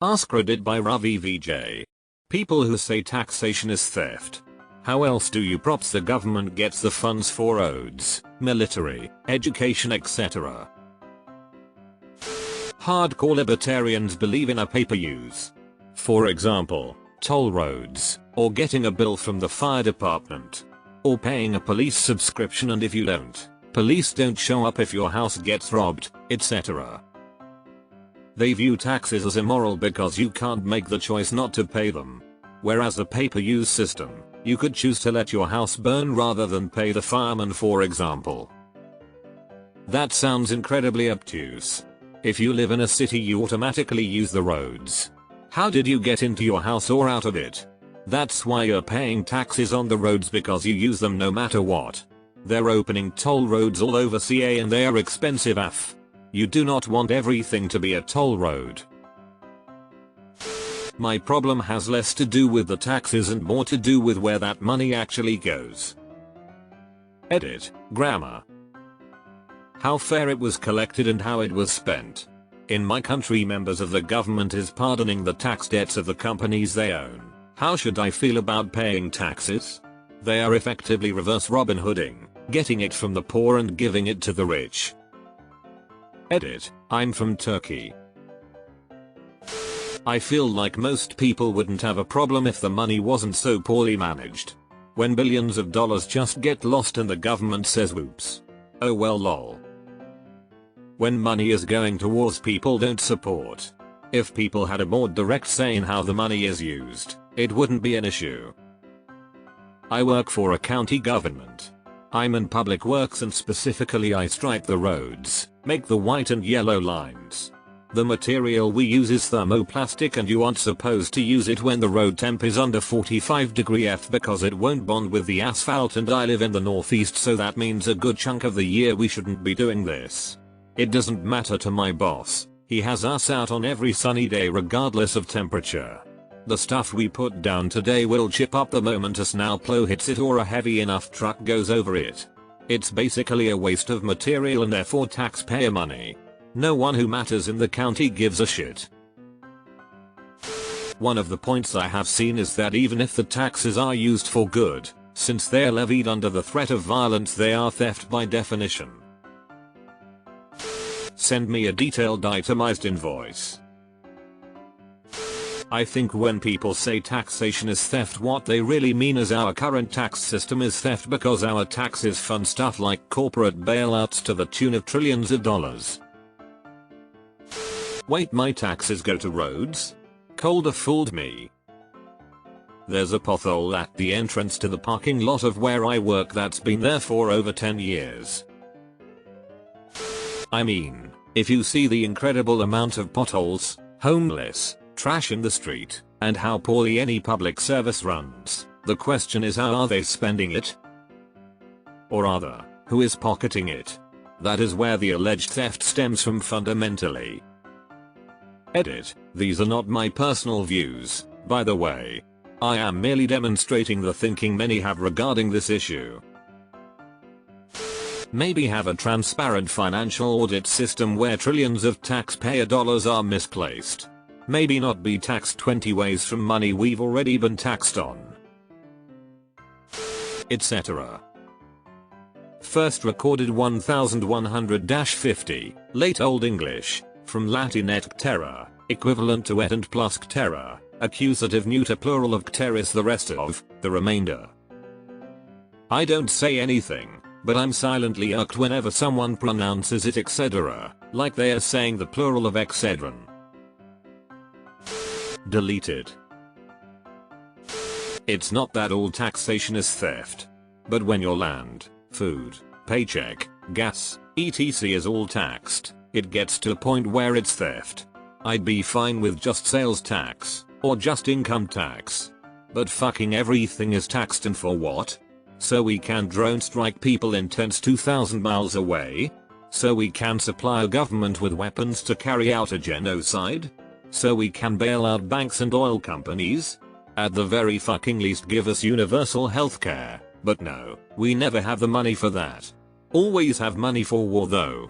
AskReddit by Ravi VJ. People who say taxation is theft. How else do you props the government gets the funds for roads, military, education, etc. Hardcore libertarians believe in a pay-per-use. For example, toll roads, or getting a bill from the fire department, or paying a police subscription, and if you don't, police don't show up if your house gets robbed, etc. They view taxes as immoral because you can't make the choice not to pay them. Whereas the pay-per-use system, you could choose to let your house burn rather than pay the fireman, for example. That sounds incredibly obtuse. If you live in a city, you automatically use the roads. How did you get into your house or out of it? That's why you're paying taxes on the roads, because you use them no matter what. They're opening toll roads all over CA and they are expensive AF. You do not want everything to be a toll road. My problem has less to do with the taxes and more to do with where that money actually goes. Edit. Grammar. How fair it was collected and how it was spent. In my country, members of the government is pardoning the tax debts of the companies they own. How should I feel about paying taxes? They are effectively reverse Robin Hooding, getting it from the poor and giving it to the rich. Edit. I'm from Turkey. I feel like most people wouldn't have a problem if the money wasn't so poorly managed. When billions of dollars just get lost and the government says whoops. Oh well lol. When money is going towards people don't support. If people had a more direct say in how the money is used, it wouldn't be an issue. I work for a county government. I'm in public works and specifically I stripe the roads, make the white and yellow lines. The material we use is thermoplastic and you aren't supposed to use it when the road temp is under 45°F because it won't bond with the asphalt, and I live in the northeast, so that means a good chunk of the year we shouldn't be doing this. It doesn't matter to my boss, he has us out on every sunny day regardless of temperature. The stuff we put down today will chip up the moment a snowplow hits it or a heavy enough truck goes over it. It's basically a waste of material and therefore taxpayer money. No one who matters in the county gives a shit. One of the points I have seen is that even if the taxes are used for good, since they are levied under the threat of violence, they are theft by definition. Send me a detailed itemized invoice. I think when people say taxation is theft, what they really mean is our current tax system is theft because our taxes fund stuff like corporate bailouts to the tune of trillions of dollars. Wait, my taxes go to roads? Colder fooled me. There's a pothole at the entrance to the parking lot of where I work that's been there for over 10 years. I mean, if you see the incredible amount of potholes, homeless, trash in the street, and how poorly any public service runs, the question is, how are they spending it? Or rather, who is pocketing it? That is where the alleged theft stems from fundamentally. Edit. These are not my personal views, by the way. I am merely demonstrating the thinking many have regarding this issue. Maybe have a transparent financial audit system where trillions of taxpayer dollars are misplaced. Maybe not be taxed 20 ways from money we've already been taxed on, etc. First recorded 1100-50, Late Old English, from Latin et terra, equivalent to et and plus terra, accusative neuter plural of cteris, the rest of, the remainder. I don't say anything, but I'm silently irked whenever someone pronounces it etc., like they are saying the plural of excedron. Deleted. It's not that all taxation is theft. But when your land, food, paycheck, gas, etc. is all taxed, it gets to a point where it's theft. I'd be fine with just sales tax, or just income tax. But fucking everything is taxed, and for what? So we can drone strike people in tents 2,000 miles away? So we can supply a government with weapons to carry out a genocide? So we can bail out banks and oil companies? At the very fucking least give us universal healthcare, but no, we never have the money for that. Always have money for war though.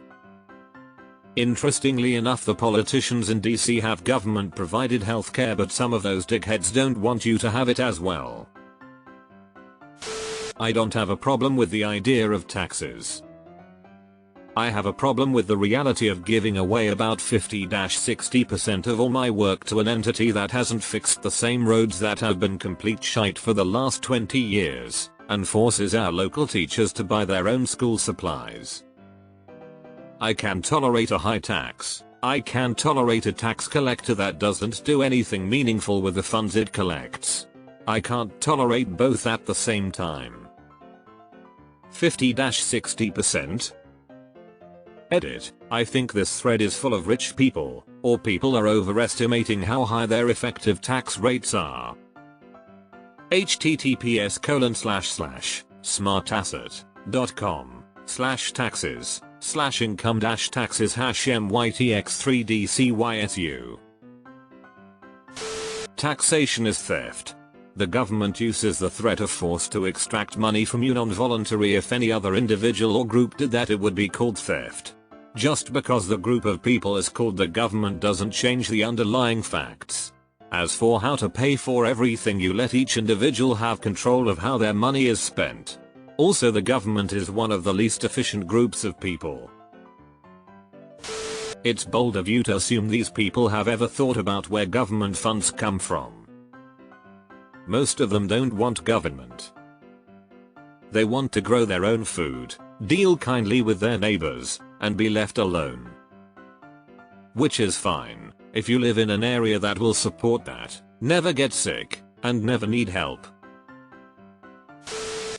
Interestingly enough, the politicians in DC have government provided healthcare, but some of those dickheads don't want you to have it as well. I don't have a problem with the idea of taxes. I have a problem with the reality of giving away about 50-60% of all my work to an entity that hasn't fixed the same roads that have been complete shite for the last 20 years, and forces our local teachers to buy their own school supplies. I can tolerate a high tax. I can tolerate a tax collector that doesn't do anything meaningful with the funds it collects. I can't tolerate both at the same time. 50-60%? Edit. I think this thread is full of rich people, or people are overestimating how high their effective tax rates are. https://smartasset.com/taxes/income-taxes #mytx3dcysu. Taxation is theft. The government uses the threat of force to extract money from you non-voluntary. If any other individual or group did that, it would be called theft. Just because the group of people is called the government doesn't change the underlying facts. As for how to pay for everything, you let each individual have control of how their money is spent. Also, the government is one of the least efficient groups of people. It's bold of you to assume these people have ever thought about where government funds come from. Most of them don't want government. They want to grow their own food, deal kindly with their neighbors, and be left alone. Which is fine, if you live in an area that will support that, never get sick, and never need help.